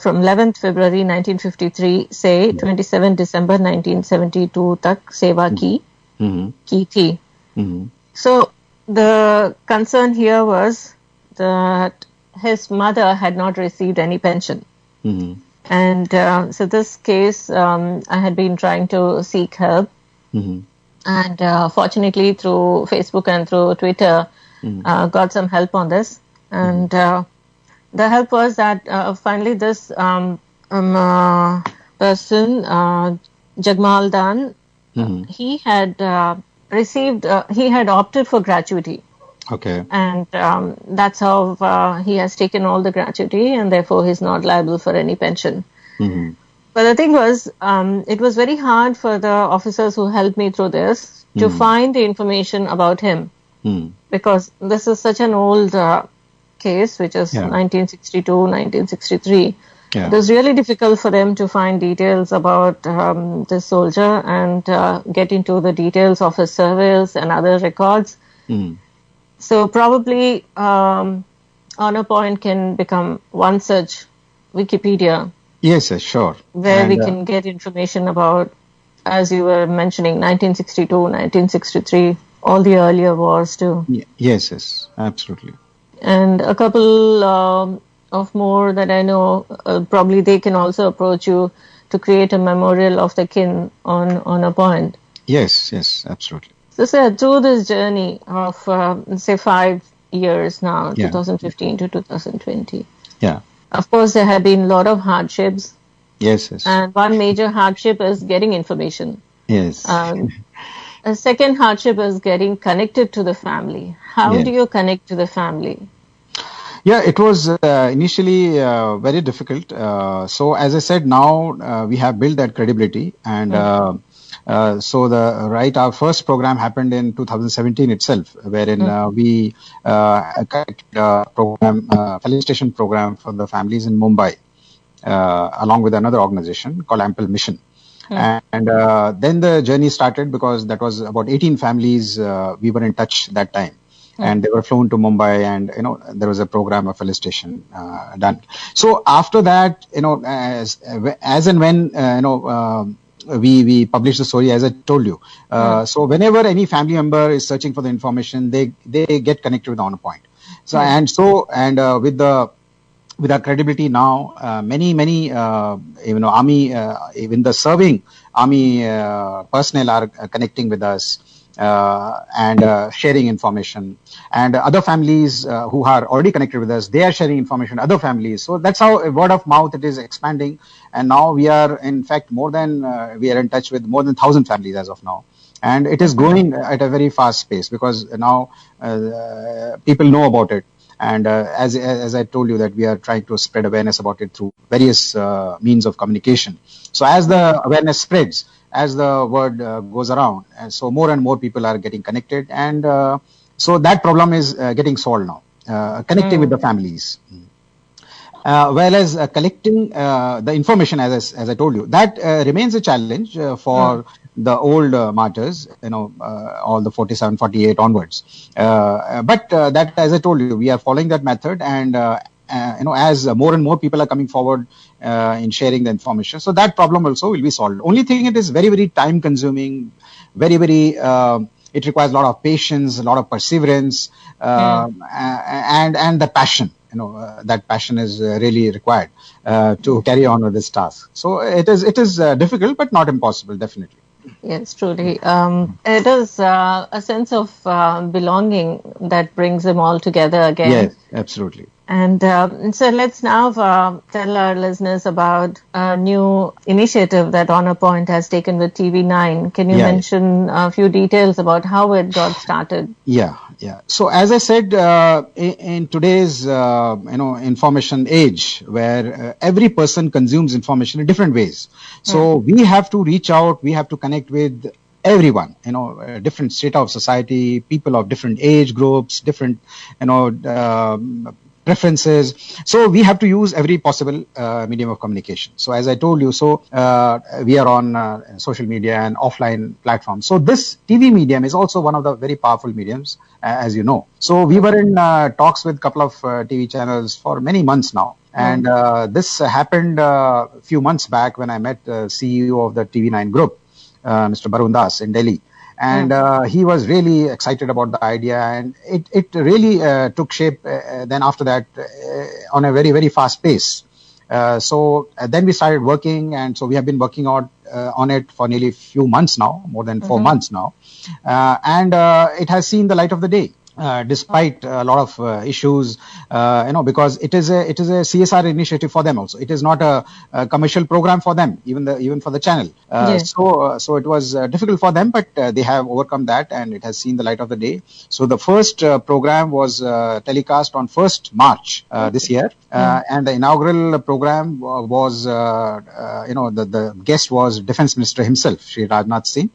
from 11th February 1953 से 27 December 1972 तक सेवा की थी. So the concern here was that his mother had not received any pension. And so this case, I had been trying to seek help. And fortunately through Facebook and through Twitter, got some help on this. And the help was that finally this person, Jagmal Dan, he had received, he had opted for gratuity. Okay. And that's how he has taken all the gratuity, and therefore he's not liable for any pension. But the thing was, it was very hard for the officers who helped me through this to find the information about him. Because this is such an old case, which is 1962, 1963. It was really difficult for them to find details about this soldier and get into the details of his service and other records. So probably Honourpoint can become one such Wikipedia. Yes, sure. Where we can get information about, as you were mentioning, 1962, 1963, all the earlier wars too. Yes, absolutely. And a couple of more that I know, probably they can also approach you to create a memorial of the kin on Honourpoint. Yes, absolutely. So, sir, through this journey of, say, 5 years now, 2015 to 2020. Of course, there have been a lot of hardships. Yes. And one major hardship is getting information. Yes. A second hardship is getting connected to the family. How do you connect to the family? Yeah, it was initially very difficult. So, as I said, now we have built that credibility, and so our first program happened in 2017 itself, wherein we conducted a program, felicitation program for the families in Mumbai, along with another organization called Ample Mission. And then the journey started, because that was about 18 families we were in touch that time. And they were flown to Mumbai, and there was a program of felicitation done. So after that, as and when we publish the story, as I told you. So whenever any family member is searching for the information, they get connected with Honourpoint. So with our credibility now, many army, even the serving army personnel are connecting with us. And sharing information, and other families who are already connected with us, they are sharing information with other families. So that's how word of mouth it is expanding, and now we are in fact we are in touch with more than 1,000 families as of now, and it is growing at a very fast pace, because now people know about it, and as I told you, that we are trying to spread awareness about it through various means of communication. So as the awareness spreads, as the word goes around, and so more and more people are getting connected, and so that problem is getting solved now, connecting with the families. Whereas collecting the information, as I told you, that remains a challenge for the old martyrs, all the 47, 48 onwards. But that, as I told you, we are following that method, and as more and more people are coming forward in sharing the information, so that problem also will be solved. Only thing, it is very, very time consuming, very, very, it requires a lot of patience, a lot of perseverance, and the passion. That passion is really required to carry on with this task. So it is difficult, but not impossible, definitely. Yes, truly. It is a sense of belonging that brings them all together again. Yes, absolutely. And so let's now tell our listeners about a new initiative that Honourpoint has taken with TV9. Can you mention a few details about how it got started? Yeah. So as I said, in today's information age, where every person consumes information in different ways, so we have to reach out, we have to connect with everyone, different strata of society, people of different age groups, different preferences. So we have to use every possible medium of communication. So as I told you, so we are on social media and offline platforms. So this TV medium is also one of the very powerful mediums, as you know. So we were in talks with a couple of TV channels for many months now. And this happened a few months back when I met the CEO of the TV9 group, Mr. Barun Das in Delhi. And he was really excited about the idea, and it really took shape then after that on a very, very fast pace. So then we started working, and so we have been working on it for nearly a few months now, more than 4 months now. And it has seen the light of the day. Despite a lot of issues, because it is a CSR initiative for them also. It is not a commercial program for them, even for the channel. Yes. So it was difficult for them, but they have overcome that, and it has seen the light of the day. So the first program was telecast on 1st March this year, and the inaugural program was, the guest was Defense Minister himself, Shri Rajnath Singh.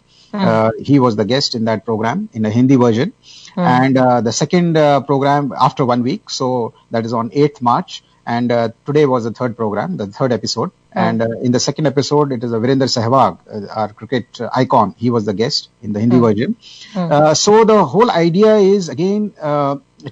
He was the guest in that program in a Hindi version. And the second program after 1 week, so that is on 8th March, and today was the third program, the third episode. And in the second episode, it is Virender Sehwag, our cricket icon. He was the guest in the Hindi version. So the whole idea is, again,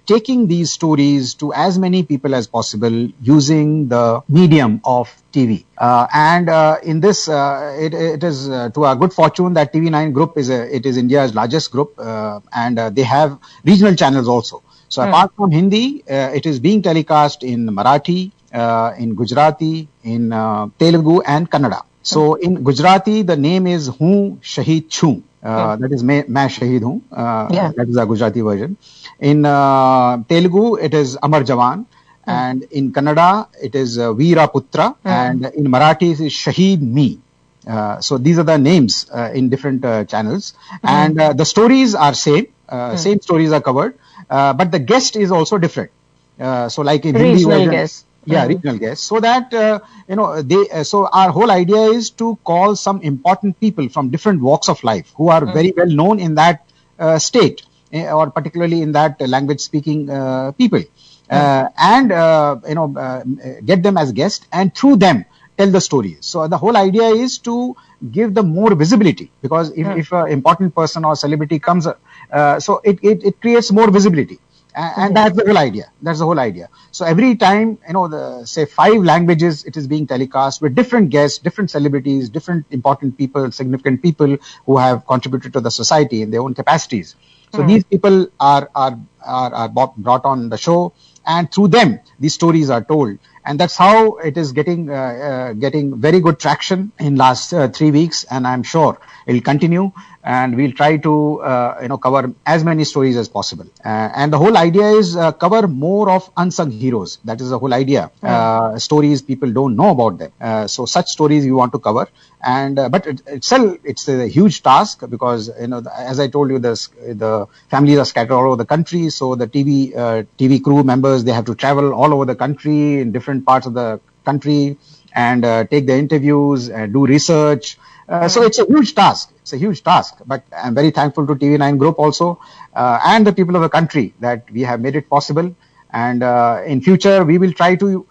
taking these stories to as many people as possible using the medium of TV. And in this, it is to our good fortune that TV9 group is India's largest group, and they have regional channels also. So apart from Hindi, it is being telecast in Marathi, in Gujarati, in Telugu and Kannada. So in Gujarati, the name is Hoon Shahid Chhu. That is Main Shahid Hoon. That is a Gujarati version. In Telugu, it is Amar Jawan. And in Kannada, it is Veera Putra. And in Marathi, it is Shahid Me. So these are the names in different channels. And the stories are same. Same stories are covered. But the guest is also different. So like in Hindi version, guest. Regional guests. So that, so our whole idea is to call some important people from different walks of life who are very well known in that state, or particularly in that language speaking people. And get them as guests, and through them tell the stories. So the whole idea is to give them more visibility, because if an important person or celebrity comes, so it creates more visibility. And that's the whole idea. That's the whole idea. So every time, say 5 languages, it is being telecast with different guests, different celebrities, different important people, significant people who have contributed to the society in their own capacities. So these people are brought on the show, and through them, these stories are told. And that's how it is getting very good traction in last 3 weeks, and I'm sure it will continue. And we'll try to cover as many stories as possible. And the whole idea is cover more of unsung heroes. That is the whole idea. Stories people don't know about them. So such stories we want to cover. And but it's a huge task, because as I told you, the families are scattered all over the country. So the TV crew members, they have to travel all over the country in different parts of the country and take the interviews and do research. So it's a huge task. It's a huge task. But I'm very thankful to TV9 Group also and the people of the country that we have made it possible. And in future, we will try to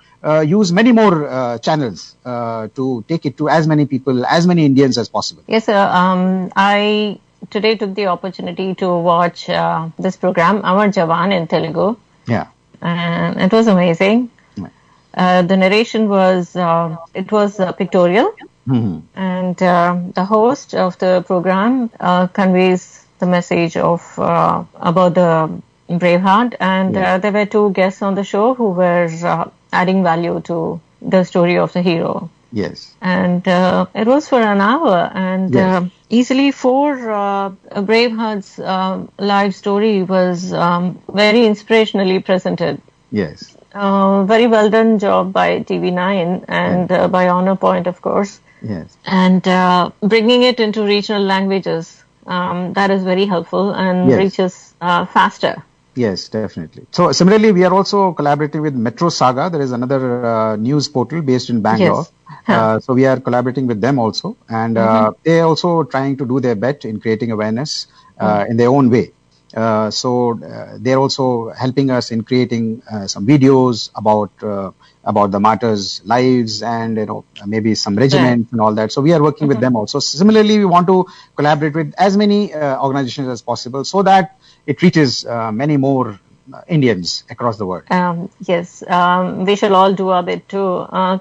use many more channels to take it to as many people, as many Indians as possible. Yes, sir. I today took the opportunity to watch this program, Amar Jawan in Telugu. Yeah. And it was amazing. The narration was, pictorial. And the host of the program conveys the message of about the Braveheart, and there were 2 guests on the show who were adding value to the story of the hero. Yes. And it was for an hour, and easily 4 Braveheart's life story was very inspirationally presented. Yes. Very well done job by TV9 and by Honourpoint, of course. Yes. And bringing it into regional languages, that is very helpful and reaches faster. Yes, definitely. So similarly, we are also collaborating with Metro Saga. There is another news portal based in Bangalore. Yes. So we are collaborating with them also. And they are also trying to do their bit in creating awareness in their own way. They're also helping us in creating some videos about the martyrs' lives and maybe some regiments and all that. So we are working with them also. Similarly, we want to collaborate with as many organizations as possible so that it reaches many more Indians across the world. Yes, we shall all do our bit too.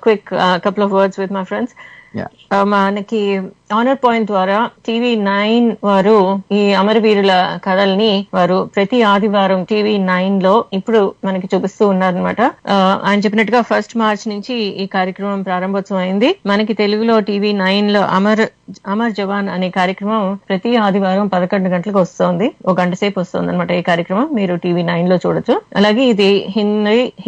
Quick couple of words with my friends. Yeah. మనకి honour point ద్వారా TV 9 వారు ఈ అమరవీరుల కథల్ని వారు ప్రతి ఆదివారం TV 9 లో ఇప్పుడు మనకి చూపిస్తూ ఉన్నారనమాట. ఆయన చెప్పినట్టుగా 1 మార్చ్ నుంచి ఈ కార్యక్రమం ప్రారంభోత్సవం అయింది. మనకి తెలుగులో టీవీ 9 లో అమర్ జవాన్ అనే కార్యక్రమం ప్రతి ఆదివారం 11 గంటలకు వస్తుంది. ఒక గంట సేపు వస్తుంది అనమాట ఈ కార్యక్రమం. మీరు టీవీ 9 లో చూడొచ్చు. అలాగే ఇది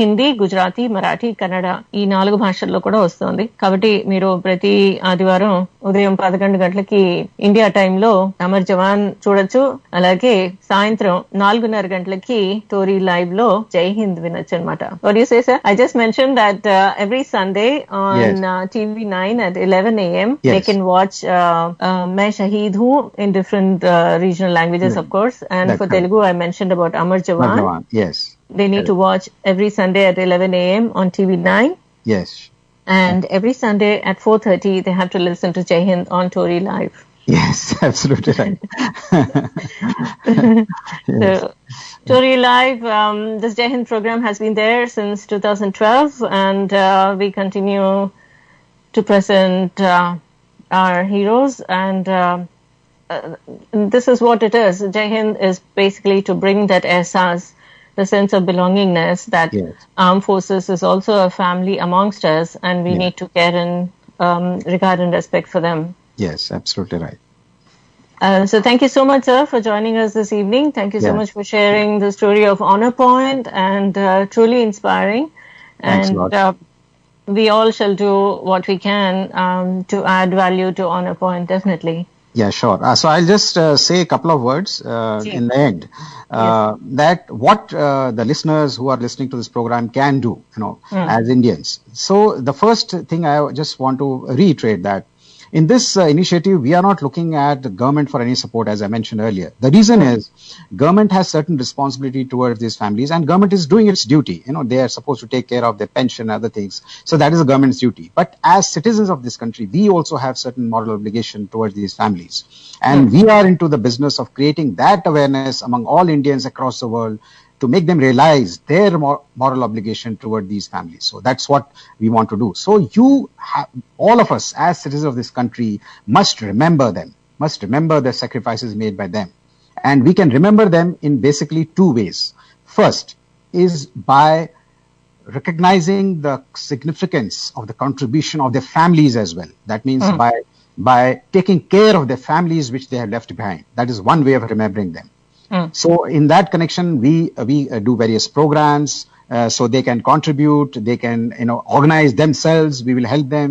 హిందీ, గుజరాతీ, మరాఠీ, కన్నడ ఈ 4 భాషల్లో కూడా వస్తుంది. కాబట్టి మీరు ప్రతి ఆదివారం ఉదయం 11 గంటలకి ఇండియా టైంలో అమర్ జవాన్ చూడొచ్చు. అలాగే సాయంత్రం 4:30 గంటలకి టోరీ లైవ్ లో జై హింద్ వినొచ్చు అనమాట. What do you say, sir? I just mentioned that every Sunday on TV 9 at 11 a.m. they can watch Main Shaheed Hoon in different regional languages, of course. And for Telugu, I mentioned about Amar Jawan. Yes. They need to watch every Sunday at 11 a.m. on TV 9. Yes. And every Sunday at 4:30, they have to listen to Jai Hind on Tori Live. Yes, absolutely right. So, Tori Live, this Jai Hind program has been there since 2012, and we continue to present our heroes. And this is what it is. Jai Hind is basically to bring that ehsas, the sense of belongingness that armed forces is also a family amongst us, and we need to care and regard and respect for them. Yes, absolutely right. So thank you so much, sir, for joining us this evening. Thank you so much for sharing the story of Honourpoint, and truly inspiring. Thanks and a lot. We all shall do what we can to add value to Honourpoint, definitely. Yeah, sure. So I'll just say a couple of words in the end. That what the listeners who are listening to this program can do, as Indians. So the first thing I just want to reiterate that in this initiative, we are not looking at the government for any support, as I mentioned earlier. The reason is government has certain responsibility towards these families, and government is doing its duty. They are supposed to take care of their pension and other things. So that is the government's duty. But as citizens of this country, we also have certain moral obligation towards these families. And we are into the business of creating that awareness among all Indians across the world to make them realize their moral obligation toward these families. So that's what we want to do. So all of us as citizens of this country must remember them, must remember the sacrifices made by them. And we can remember them in basically 2 ways. First is by recognizing the significance of the contribution of their families as well. That means by taking care of their families which they have left behind. That is one way of remembering them. So in that connection, we do various programs, so they can contribute, they can organize themselves. We will help them.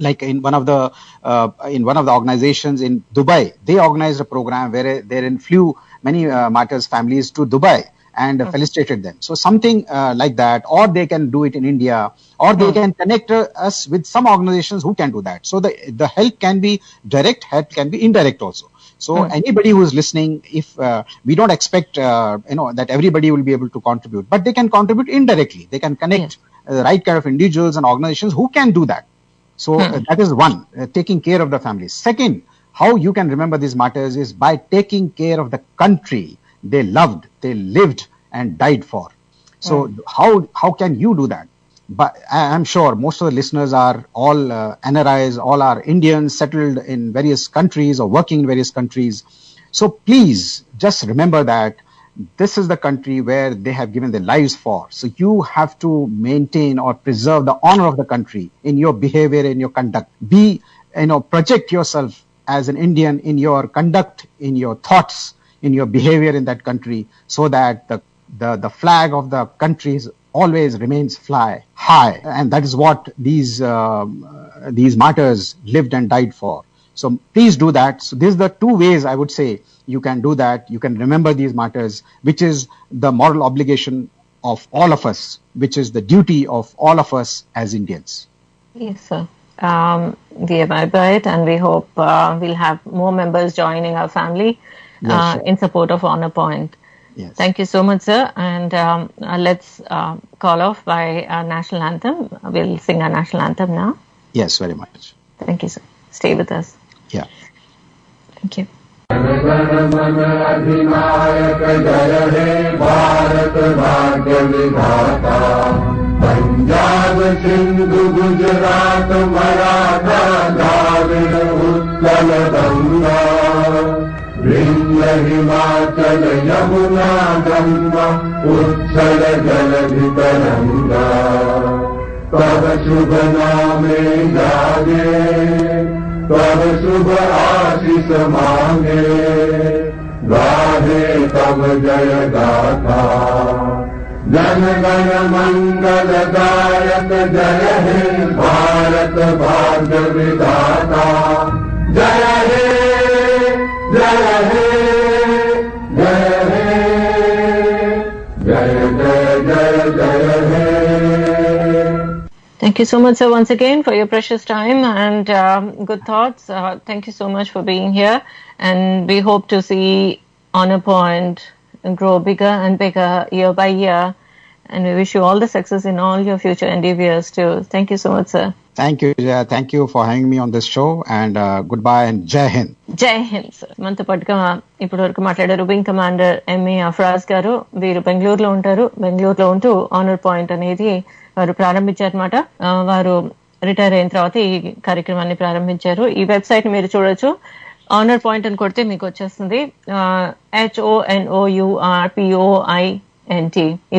Like in one of the organizations in Dubai, they organized a program where they flew many martyrs' families to Dubai and felicitated them. So something like that, or they can do it in India, or they can connect us with some organizations who can do that. So the help can be direct, help can be indirect also. So anybody who is listening, if we don't expect that everybody will be able to contribute, but they can contribute indirectly. They can connect the right kind of individuals and organizations who can do that. So that is one, taking care of the families. Second, how you can remember these martyrs is by taking care of the country they loved, they lived and died for. So how can you do that? But I'm sure most of the listeners are all NRIs, all are Indians settled in various countries or working in various countries. So please just remember that this is the country where they have given their lives for. So you have to maintain or preserve the honor of the country in your behavior, in your conduct. Project yourself as an Indian in your conduct, in your thoughts, in your behavior in that country, so that the flag of the country always remains fly high. And that is what these martyrs lived and died for. So please do that. So these are the 2 ways I would say you can do that. You can remember these martyrs, which is the moral obligation of all of us, which is the duty of all of us as Indians. Yes, sir. We abide by it, and we hope we'll have more members joining our family. Yes, sure. in support of Honourpoint. Yes. Thank you so much, sir. And let's call off by our national anthem. We'll sing our national anthem now. Yes, very much. Thank you, sir. Stay with us. Yeah. Thank you. अधिनायक जय हे भारत भाग्य विधाता पंजाब सिंधु गुजरात मराठा द्राविड़ उत्कल गंगा विंध्य हिमाचल यमुना गंगा उच्छल जलधि तरंगा तब शुभ नामे जागे तब शुभ आशीष मांगे गाहे तब जय गाथा जन गण मंगल दायक जय हे भारत भाग्य विधाता जय हे जय हे जय हे जय जय जय जय हे. Thank you so much, sir, once again for your precious time and good thoughts. Thank you so much for being here, and we hope to see Honourpoint grow bigger and bigger year by year, and we wish you all the success in all your future endeavours too. Thank you so much, sir. Thank you, Jaya. Thank you for having me on this show, and goodbye and Jai Hind. Jai Hind, sir. మనతో పాటుగా ఇప్పటి వరకు మాట్లాడారు wing commander MA అఫ్రాజ్ గారు. వీరు బెంగళూరులో ఉంటారు. బెంగళూరులో ఉంటూ Honourpoint అనేది వారు ప్రారంభించారన్నమాట. వారు రిటైర్ అయిన తర్వాత ఈ కార్యక్రమాన్ని ప్రారంభించారు. ఈ వెబ్సైట్ మీరు చూడొచ్చు. Honourpoint అని కొడితే మీకు వచ్చేస్తుంది. HONOURPOINT.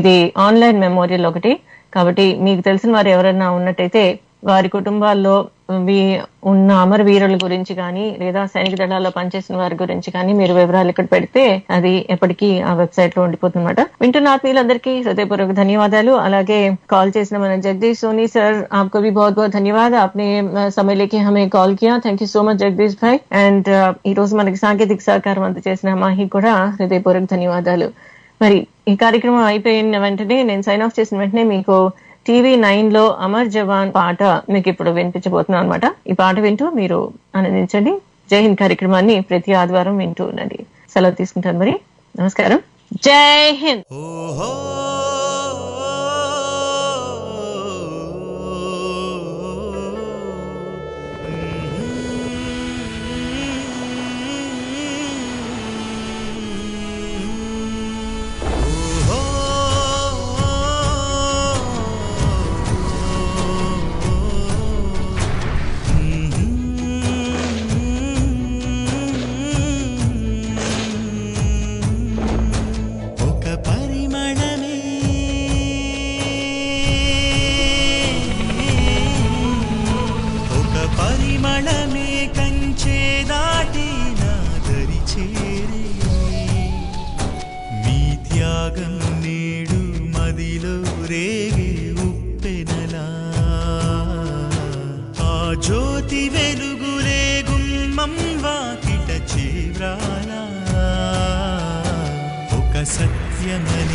ఇది ఆన్లైన్ మెమోరియల్ ఒకటి. కాబట్టి మీకు తెలిసిన వారు ఎవరైనా ఉన్నట్టయితే వారి కుటుంబాల్లో ఉన్న అమరవీరుల గురించి కానీ లేదా సైనిక దళాల్లో పనిచేసిన వారి గురించి కానీ మీరు వివరాలు ఇక్కడ పెడితే అది ఎప్పటికీ ఆ వెబ్సైట్ లో ఉండిపోతుందన్నమాట. వింటున్న ఆత్మీయులందరికీ హృదయపూర్వక ధన్యవాదాలు. అలాగే కాల్ చేసిన మన జగదీష్ సోनी सर, आपको भी बहुत बहुत धन्यवाद. आपने समय लेके हमें कॉल किया. Thank you so much Jagadish Bhai. And ఈ రోజు మనకి సాంకేతిక సహకారం అందజేసిన మాహి కూడా హృదయపూర్వక ధన్యవాదాలు. మరి ఈ కార్యక్రమం అయిపోయిన వెంటనే నేను సైన్ ఆఫ్ చేసిన వెంటనే మీకు TV9 లో అమర్ జవాన్ పాట మీకు ఇప్పుడు వినిపించబోతున్నాను అనమాట. ఈ పాట వింటూ మీరు ఆనందించండి. జై హింద్ కార్యక్రమాన్ని ప్రతి ఆదివారం వింటూ ఉండండి. సెలవు తీసుకుంటాను మరి. నమస్కారం. జై హింద్. జ్యోతి వెలుగులే గుమ్మం వాకిట చేవ్రాలా ఒక సత్యమని